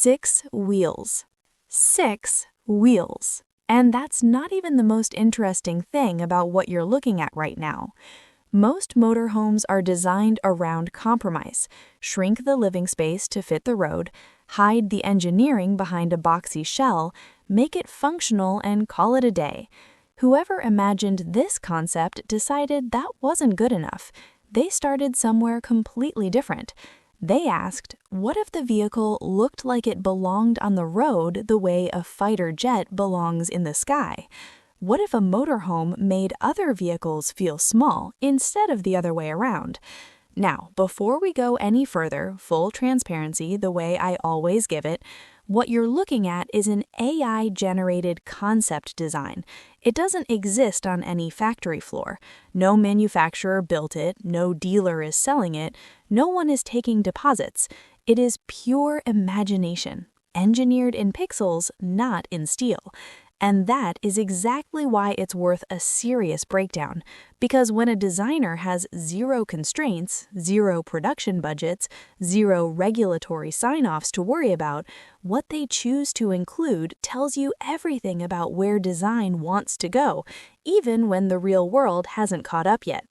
6 wheels. 6 wheels. And that's not even the most interesting thing about what you're looking at right now. Most motorhomes are designed around compromise. Shrink the living space to fit the road, hide the engineering behind a boxy shell, make it functional, and call it a day. Whoever imagined this concept decided that wasn't good enough. They started somewhere completely different. They asked, what if the vehicle looked like it belonged on the road the way a fighter jet belongs in the sky? What if a motorhome made other vehicles feel small instead of the other way around? Now, before we go any further, full transparency the way I always give it, what you're looking at is an AI-generated concept design. It doesn't exist on any factory floor. No manufacturer built it, no dealer is selling it, no one is taking deposits. It is pure imagination, engineered in pixels, not in steel. And that is exactly why it's worth a serious breakdown, because when a designer has zero constraints, zero production budgets, zero regulatory sign-offs to worry about, what they choose to include tells you everything about where design wants to go, even when the real world hasn't caught up yet.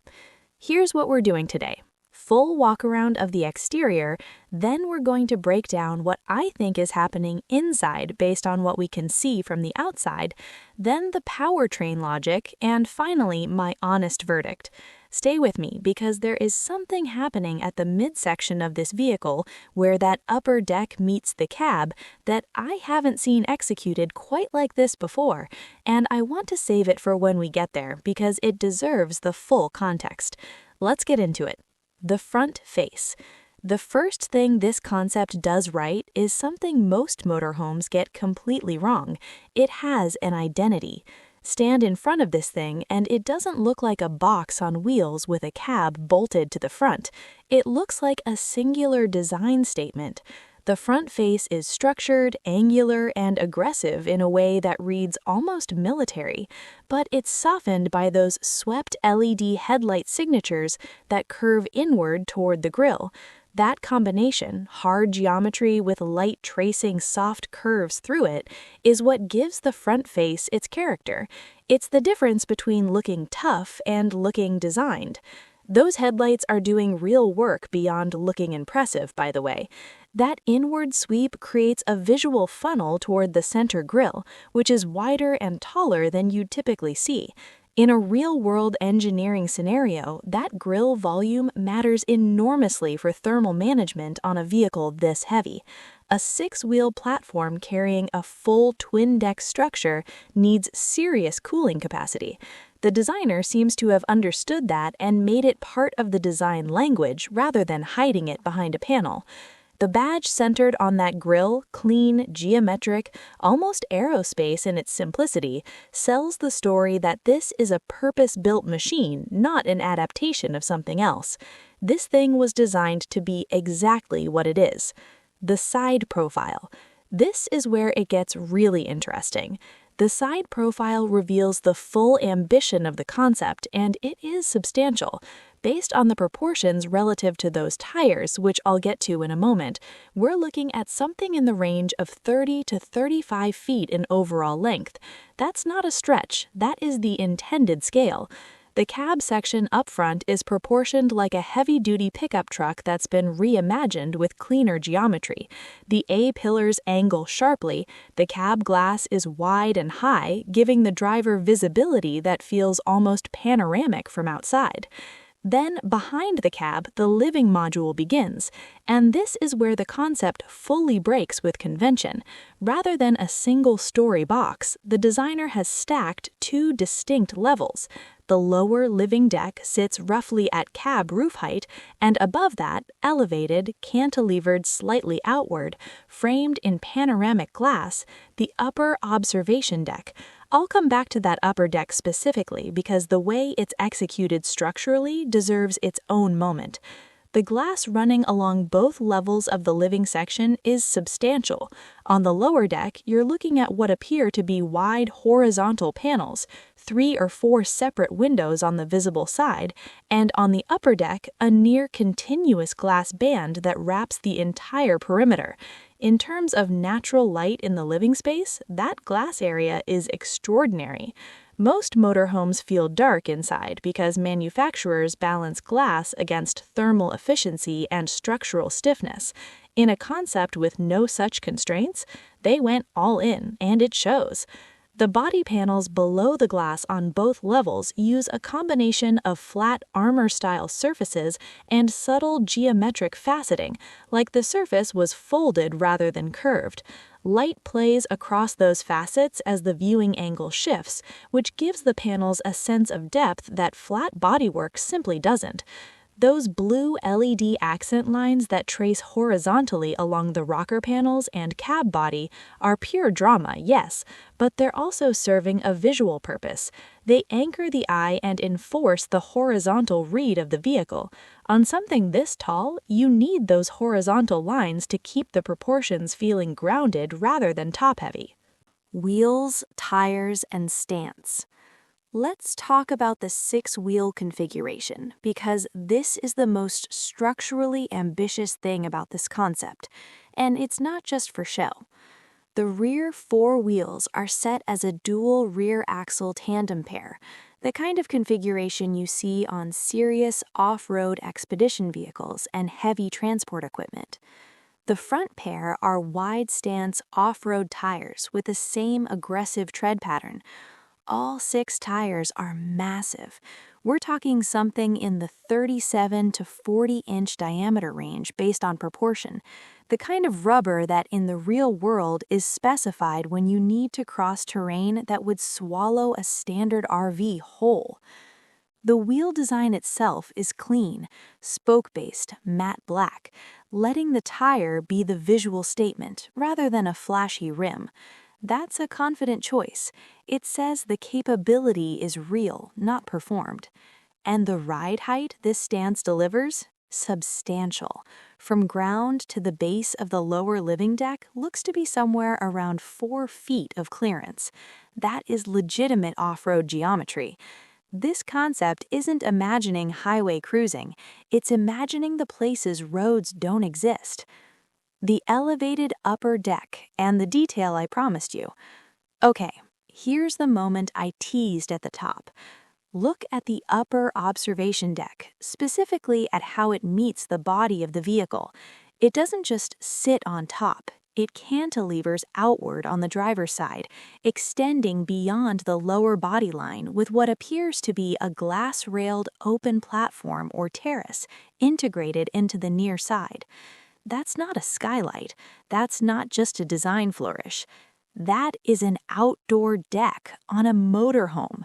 Here's what we're doing today. Full walk-around of the exterior, then we're going to break down what I think is happening inside based on what we can see from the outside, then the powertrain logic, and finally my honest verdict. Stay with me because there is something happening at the midsection of this vehicle where that upper deck meets the cab that I haven't seen executed quite like this before, and I want to save it for when we get there because it deserves the full context. Let's get into it. The front face. The first thing this concept does right is something most motorhomes get completely wrong. It has an identity. Stand in front of this thing and it doesn't look like a box on wheels with a cab bolted to the front. It looks like a singular design statement. The front face is structured, angular, and aggressive in a way that reads almost military, but it's softened by those swept LED headlight signatures that curve inward toward the grille. That combination, hard geometry with light tracing soft curves through it, is what gives the front face its character. It's the difference between looking tough and looking designed. Those headlights are doing real work beyond looking impressive, by the way. That inward sweep creates a visual funnel toward the center grille, which is wider and taller than you'd typically see. In a real-world engineering scenario, that grille volume matters enormously for thermal management on a vehicle this heavy. A 6-wheel platform carrying a full twin-deck structure needs serious cooling capacity. The designer seems to have understood that and made it part of the design language rather than hiding it behind a panel. The badge centered on that grille, clean, geometric, almost aerospace in its simplicity, sells the story that this is a purpose-built machine, not an adaptation of something else. This thing was designed to be exactly what it is. The side profile. This is where it gets really interesting. The side profile reveals the full ambition of the concept, and it is substantial. Based on the proportions relative to those tires, which I'll get to in a moment, we're looking at something in the range of 30 to 35 feet in overall length. That's not a stretch, that is the intended scale. The cab section up front is proportioned like a heavy-duty pickup truck that's been reimagined with cleaner geometry. The A-pillars angle sharply, the cab glass is wide and high, giving the driver visibility that feels almost panoramic from outside. Then, behind the cab, the living module begins, and this is where the concept fully breaks with convention. Rather than a single-story box, the designer has stacked two distinct levels. The lower living deck sits roughly at cab roof height, and above that, elevated, cantilevered slightly outward, framed in panoramic glass, the upper observation deck. I'll come back to that upper deck specifically because the way it's executed structurally deserves its own moment. The glass running along both levels of the living section is substantial. On the lower deck, you're looking at what appear to be wide horizontal panels, 3 or 4 separate windows on the visible side, and on the upper deck, a near continuous glass band that wraps the entire perimeter. In terms of natural light in the living space, that glass area is extraordinary. Most motorhomes feel dark inside because manufacturers balance glass against thermal efficiency and structural stiffness. In a concept with no such constraints, they went all in, and it shows. The body panels below the glass on both levels use a combination of flat armor-style surfaces and subtle geometric faceting, like the surface was folded rather than curved. Light plays across those facets as the viewing angle shifts, which gives the panels a sense of depth that flat bodywork simply doesn't. Those blue LED accent lines that trace horizontally along the rocker panels and cab body are pure drama, yes, but they're also serving a visual purpose. They anchor the eye and enforce the horizontal read of the vehicle. On something this tall, you need those horizontal lines to keep the proportions feeling grounded rather than top-heavy. Wheels, tires, and stance. Let's talk about the 6-wheel configuration, because this is the most structurally ambitious thing about this concept, and it's not just for show. The rear 4 wheels are set as a dual rear axle tandem pair, the kind of configuration you see on serious off-road expedition vehicles and heavy transport equipment. The front pair are wide-stance off-road tires with the same aggressive tread pattern. All 6 tires are massive. We're talking something in the 37 to 40-inch diameter range based on proportion, the kind of rubber that in the real world is specified when you need to cross terrain that would swallow a standard RV whole. The wheel design itself is clean, spoke-based, matte black, letting the tire be the visual statement rather than a flashy rim. That's a confident choice. It says the capability is real, not performed. And the ride height this stance delivers? Substantial. From ground to the base of the lower living deck looks to be somewhere around 4 feet of clearance. That is legitimate off-road geometry. This concept isn't imagining highway cruising, it's imagining the places roads don't exist. The elevated upper deck, and the detail I promised you. Okay, here's the moment I teased at the top. Look at the upper observation deck, specifically at how it meets the body of the vehicle. It doesn't just sit on top, it cantilevers outward on the driver's side, extending beyond the lower body line with what appears to be a glass-railed open platform or terrace integrated into the near side. That's not a skylight. That's not just a design flourish. That is an outdoor deck on a motorhome.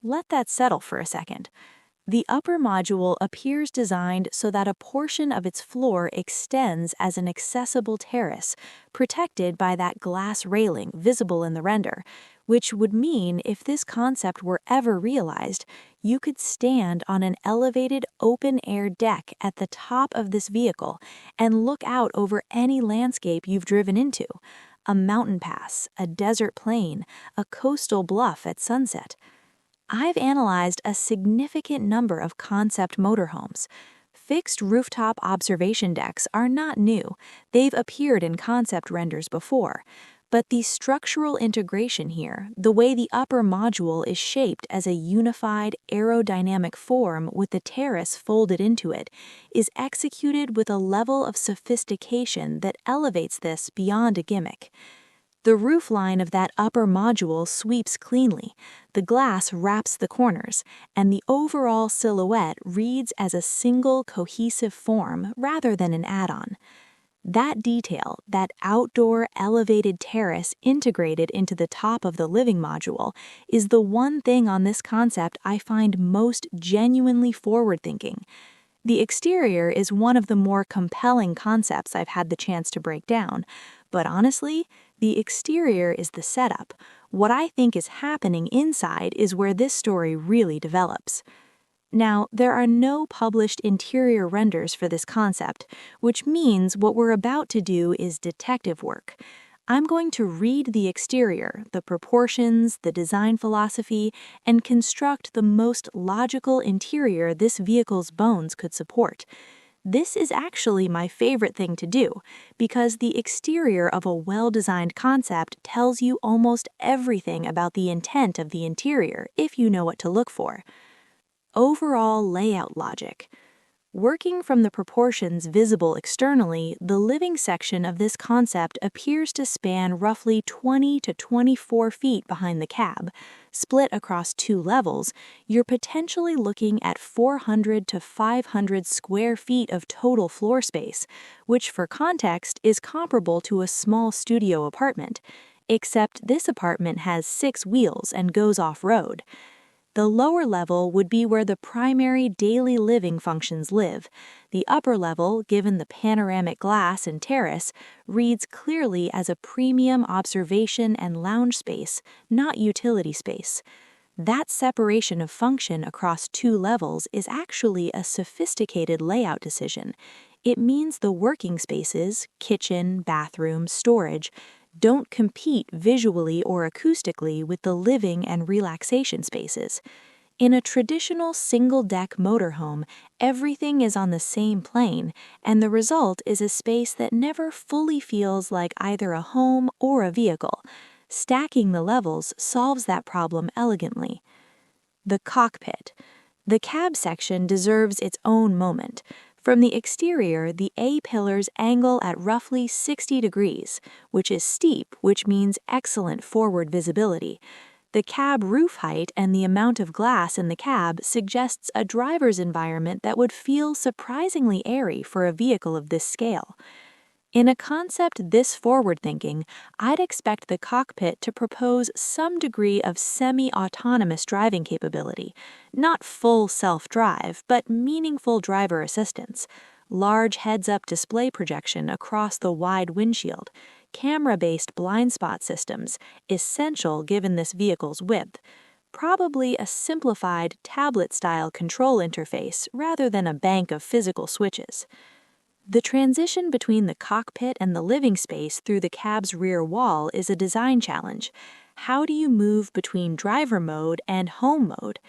Let that settle for a second. The upper module appears designed so that a portion of its floor extends as an accessible terrace, protected by that glass railing visible in the render, which would mean if this concept were ever realized, you could stand on an elevated open-air deck at the top of this vehicle and look out over any landscape you've driven into, a mountain pass, a desert plain, a coastal bluff at sunset. I've analyzed a significant number of concept motorhomes. Fixed rooftop observation decks are not new. They've appeared in concept renders before. But the structural integration here, the way the upper module is shaped as a unified aerodynamic form with the terrace folded into it, is executed with a level of sophistication that elevates this beyond a gimmick. The roofline of that upper module sweeps cleanly, the glass wraps the corners, and the overall silhouette reads as a single cohesive form rather than an add-on. That detail, that outdoor elevated terrace integrated into the top of the living module, is the one thing on this concept I find most genuinely forward-thinking. The exterior is one of the more compelling concepts I've had the chance to break down, but honestly, the exterior is the setup. What I think is happening inside is where this story really develops. Now, there are no published interior renders for this concept, which means what we're about to do is detective work. I'm going to read the exterior, the proportions, the design philosophy, and construct the most logical interior this vehicle's bones could support. This is actually my favorite thing to do, because the exterior of a well-designed concept tells you almost everything about the intent of the interior if you know what to look for. Overall layout logic. Working from the proportions visible externally, the living section of this concept appears to span roughly 20 to 24 feet behind the cab. Split across 2 levels, you're potentially looking at 400 to 500 square feet of total floor space, which for context is comparable to a small studio apartment, except this apartment has 6 wheels and goes off-road. The lower level would be where the primary daily living functions live. The upper level, given the panoramic glass and terrace, reads clearly as a premium observation and lounge space, not utility space. That separation of function across 2 levels is actually a sophisticated layout decision. It means the working spaces, kitchen, bathroom, storage, don't compete visually or acoustically with the living and relaxation spaces. In a traditional single-deck motorhome, everything is on the same plane, and the result is a space that never fully feels like either a home or a vehicle. Stacking the levels solves that problem elegantly. The cockpit. The cab section deserves its own moment. From the exterior, the A-pillars angle at roughly 60 degrees, which is steep, which means excellent forward visibility. The cab roof height and the amount of glass in the cab suggests a driver's environment that would feel surprisingly airy for a vehicle of this scale. In a concept this forward-thinking, I'd expect the cockpit to propose some degree of semi-autonomous driving capability, not full self-drive, but meaningful driver assistance, large heads-up display projection across the wide windshield, camera-based blind spot systems, essential given this vehicle's width, probably a simplified tablet-style control interface rather than a bank of physical switches. The transition between the cockpit and the living space through the cab's rear wall is a design challenge. How do you move between driver mode and home mode?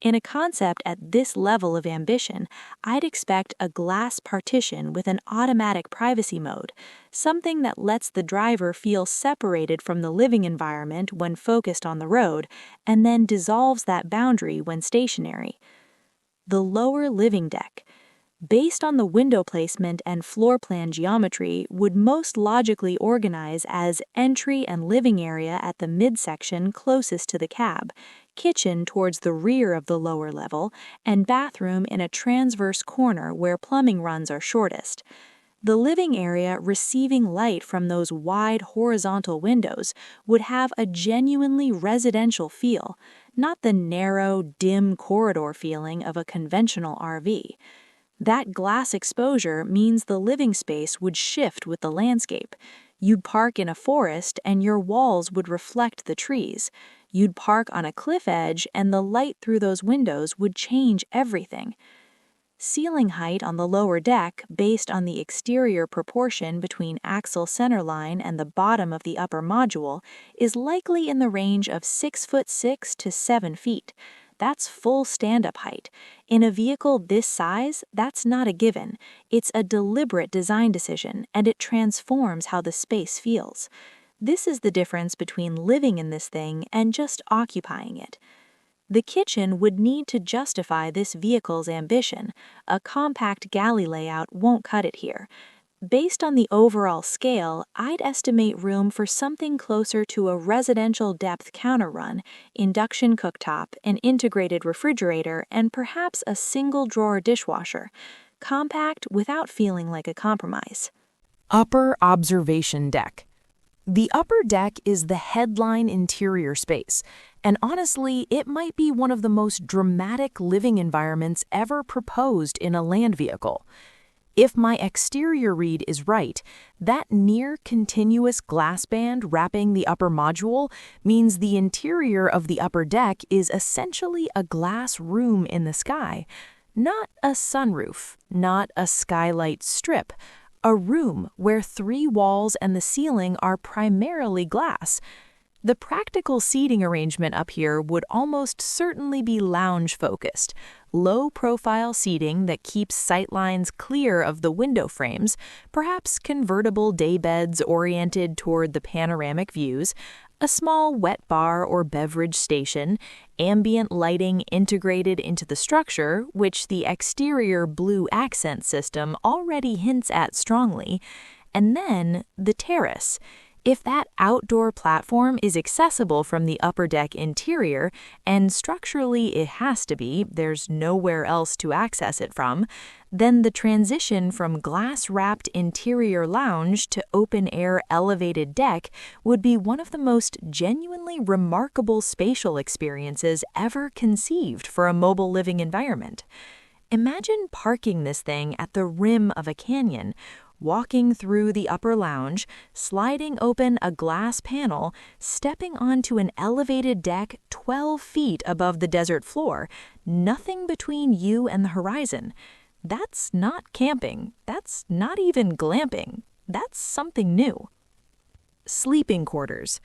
In a concept at this level of ambition, I'd expect a glass partition with an automatic privacy mode, something that lets the driver feel separated from the living environment when focused on the road, and then dissolves that boundary when stationary. The lower living deck, based on the window placement and floor plan geometry, would most logically organize as entry and living area at the midsection closest to the cab, kitchen towards the rear of the lower level, and bathroom in a transverse corner where plumbing runs are shortest. The living area receiving light from those wide horizontal windows would have a genuinely residential feel, not the narrow, dim corridor feeling of a conventional RV. That glass exposure means the living space would shift with the landscape. You'd park in a forest and your walls would reflect the trees. You'd park on a cliff edge and the light through those windows would change everything. Ceiling height on the lower deck, based on the exterior proportion between axle centerline and the bottom of the upper module, is likely in the range of 6'6" to 7 feet. That's full stand-up height. In a vehicle this size, that's not a given. It's a deliberate design decision, and it transforms how the space feels. This is the difference between living in this thing and just occupying it. The kitchen would need to justify this vehicle's ambition. A compact galley layout won't cut it here. Based on the overall scale, I'd estimate room for something closer to a residential depth counter run, induction cooktop, an integrated refrigerator, and perhaps a single-drawer dishwasher. Compact without feeling like a compromise. Upper observation deck. The upper deck is the headline interior space, and honestly, it might be one of the most dramatic living environments ever proposed in a land vehicle. If my exterior read is right, that near-continuous glass band wrapping the upper module means the interior of the upper deck is essentially a glass room in the sky. Not a sunroof, not a skylight strip, a room where 3 walls and the ceiling are primarily glass. The practical seating arrangement up here would almost certainly be lounge-focused, low-profile seating that keeps sightlines clear of the window frames, perhaps convertible daybeds oriented toward the panoramic views, a small wet bar or beverage station, ambient lighting integrated into the structure, which the exterior blue accent system already hints at strongly, and then the terrace. If that outdoor platform is accessible from the upper deck interior, and structurally it has to be, there's nowhere else to access it from, then the transition from glass-wrapped interior lounge to open-air elevated deck would be one of the most genuinely remarkable spatial experiences ever conceived for a mobile living environment. Imagine parking this thing at the rim of a canyon, walking through the upper lounge, sliding open a glass panel, stepping onto an elevated deck 12 feet above the desert floor, nothing between you and the horizon. That's not camping. That's not even glamping. That's something new. Sleeping quarters.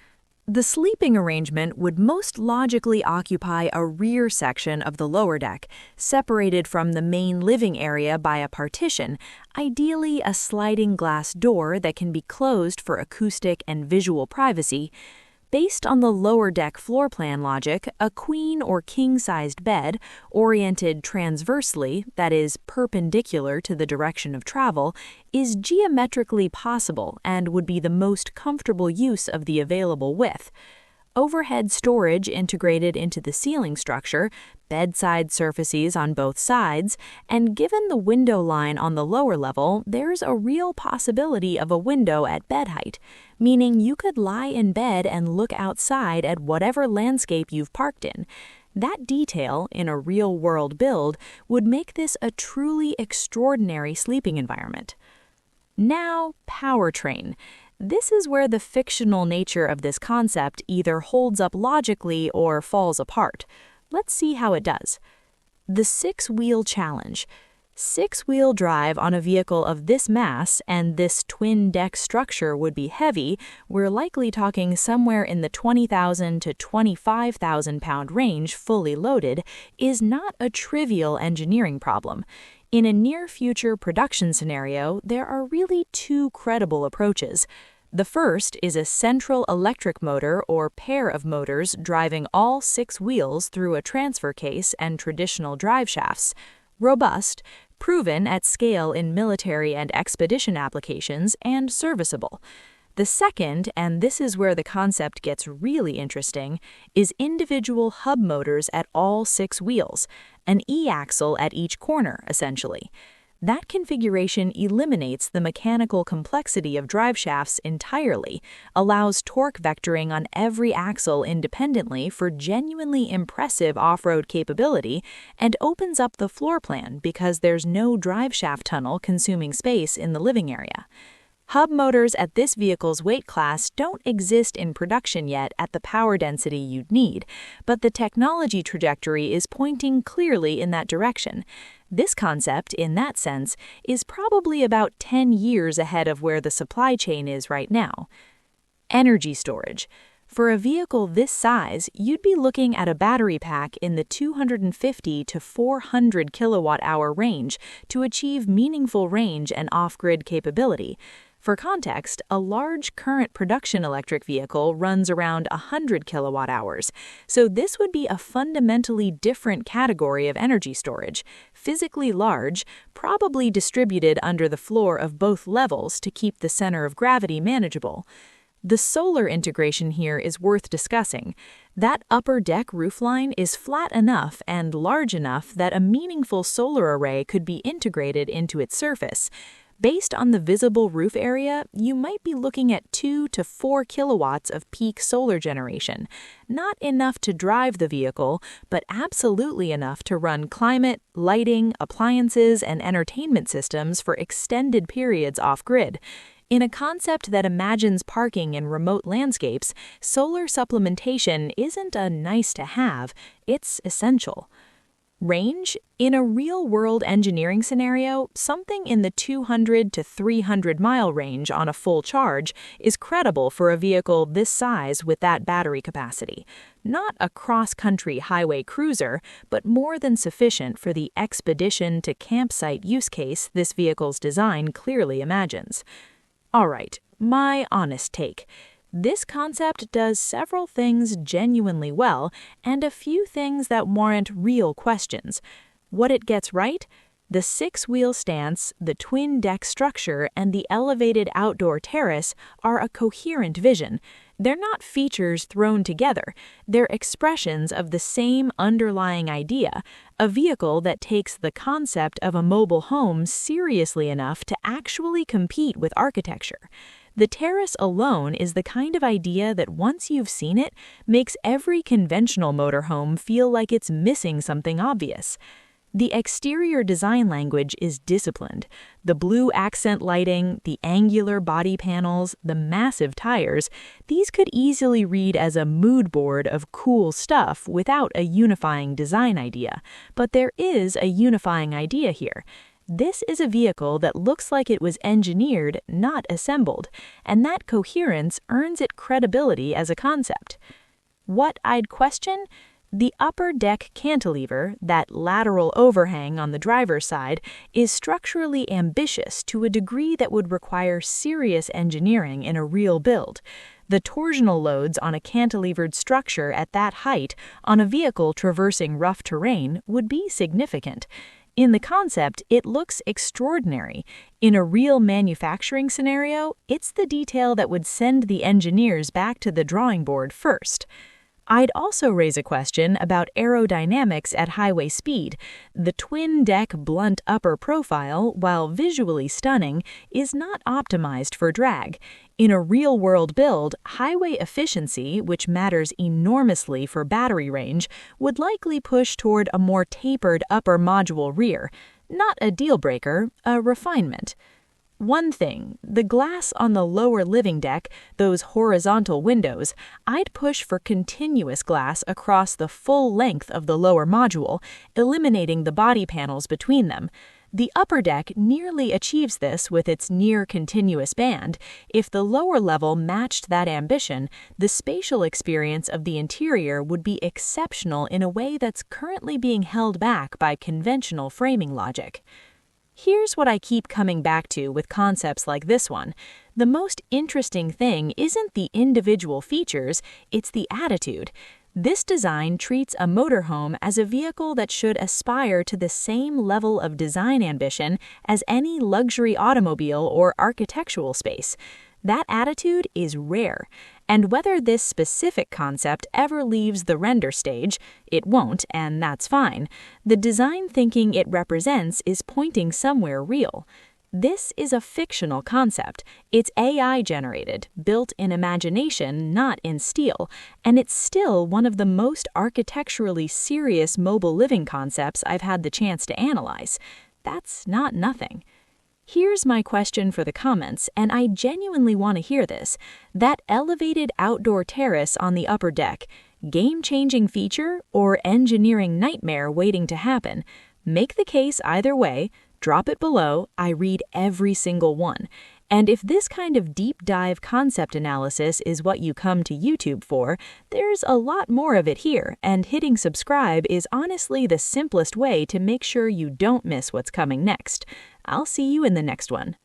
The sleeping arrangement would most logically occupy a rear section of the lower deck, separated from the main living area by a partition, ideally a sliding glass door that can be closed for acoustic and visual privacy. Based on the lower deck floor plan logic, a queen or king-sized bed, oriented transversely, that is, perpendicular to the direction of travel, is geometrically possible and would be the most comfortable use of the available width. Overhead storage integrated into the ceiling structure, bedside surfaces on both sides, and given the window line on the lower level, there's a real possibility of a window at bed height, meaning you could lie in bed and look outside at whatever landscape you've parked in. That detail, in a real-world build, would make this a truly extraordinary sleeping environment. Now, powertrain. This is where the fictional nature of this concept either holds up logically or falls apart. Let's see how it does. The 6-wheel challenge. 6-wheel drive on a vehicle of this mass and this twin-deck structure would be heavy. We're likely talking somewhere in the 20,000 to 25,000 pound range fully loaded, is not a trivial engineering problem. In a near-future production scenario, there are really 2 credible approaches. The first is a central electric motor or pair of motors driving all 6 wheels through a transfer case and traditional drive shafts. Robust, proven at scale in military and expedition applications, and serviceable. The second, and this is where the concept gets really interesting, is individual hub motors at all 6 wheels, an e-axle at each corner, essentially. That configuration eliminates the mechanical complexity of drive shafts entirely, allows torque vectoring on every axle independently for genuinely impressive off-road capability, and opens up the floor plan because there's no drive shaft tunnel consuming space in the living area. Hub motors at this vehicle's weight class don't exist in production yet at the power density you'd need, but the technology trajectory is pointing clearly in that direction. This concept, in that sense, is probably about 10 years ahead of where the supply chain is right now. Energy storage. For a vehicle this size, you'd be looking at a battery pack in the 250 to 400 kilowatt-hour range to achieve meaningful range and off-grid capability. For context, a large current production electric vehicle runs around 100 kilowatt-hours, so this would be a fundamentally different category of energy storage, physically large, probably distributed under the floor of both levels to keep the center of gravity manageable. The solar integration here is worth discussing. That upper deck roofline is flat enough and large enough that a meaningful solar array could be integrated into its surface. Based on the visible roof area, you might be looking at 2 to 4 kilowatts of peak solar generation. Not enough to drive the vehicle, but absolutely enough to run climate, lighting, appliances, and entertainment systems for extended periods off-grid. In a concept that imagines parking in remote landscapes, solar supplementation isn't a nice-to-have, it's essential. Range? In a real-world engineering scenario, something in the 200 to 300 mile range on a full charge is credible for a vehicle this size with that battery capacity. Not a cross-country highway cruiser, but more than sufficient for the expedition to campsite use case this vehicle's design clearly imagines. All right, my honest take. This concept does several things genuinely well and a few things that warrant real questions. What it gets right? The six-wheel stance, the twin-deck structure, and the elevated outdoor terrace are a coherent vision. They're not features thrown together. They're expressions of the same underlying idea, a vehicle that takes the concept of a mobile home seriously enough to actually compete with architecture. The terrace alone is the kind of idea that once you've seen it, makes every conventional motorhome feel like it's missing something obvious. The exterior design language is disciplined. The blue accent lighting, the angular body panels, the massive tires, these could easily read as a mood board of cool stuff without a unifying design idea. But there is a unifying idea here. This is a vehicle that looks like it was engineered, not assembled, and that coherence earns it credibility as a concept. What I'd question? The upper deck cantilever, that lateral overhang on the driver's side, is structurally ambitious to a degree that would require serious engineering in a real build. The torsional loads on a cantilevered structure at that height on a vehicle traversing rough terrain would be significant. In the concept, it looks extraordinary. In a real manufacturing scenario, it's the detail that would send the engineers back to the drawing board first. I'd also raise a question about aerodynamics at highway speed. The twin-deck blunt upper profile, while visually stunning, is not optimized for drag. In a real-world build, highway efficiency, which matters enormously for battery range, would likely push toward a more tapered upper module rear. Not a deal-breaker, a refinement. One thing, the glass on the lower living deck, those horizontal windows, I'd push for continuous glass across the full length of the lower module, eliminating the body panels between them. The upper deck nearly achieves this with its near-continuous band. If the lower level matched that ambition, the spatial experience of the interior would be exceptional in a way that's currently being held back by conventional framing logic. Here's what I keep coming back to with concepts like this one. The most interesting thing isn't the individual features, it's the attitude. This design treats a motorhome as a vehicle that should aspire to the same level of design ambition as any luxury automobile or architectural space. That attitude is rare, and whether this specific concept ever leaves the render stage, it won't, and that's fine. The design thinking it represents is pointing somewhere real. This is a fictional concept. It's AI-generated, built in imagination, not in steel, and it's still one of the most architecturally serious mobile living concepts I've had the chance to analyze. That's not nothing. Here's my question for the comments, and I genuinely want to hear this. That elevated outdoor terrace on the upper deck, game-changing feature or engineering nightmare waiting to happen? Make the case either way, drop it below, I read every single one. And if this kind of deep dive concept analysis is what you come to YouTube for, there's a lot more of it here, and hitting subscribe is honestly the simplest way to make sure you don't miss what's coming next. I'll see you in the next one.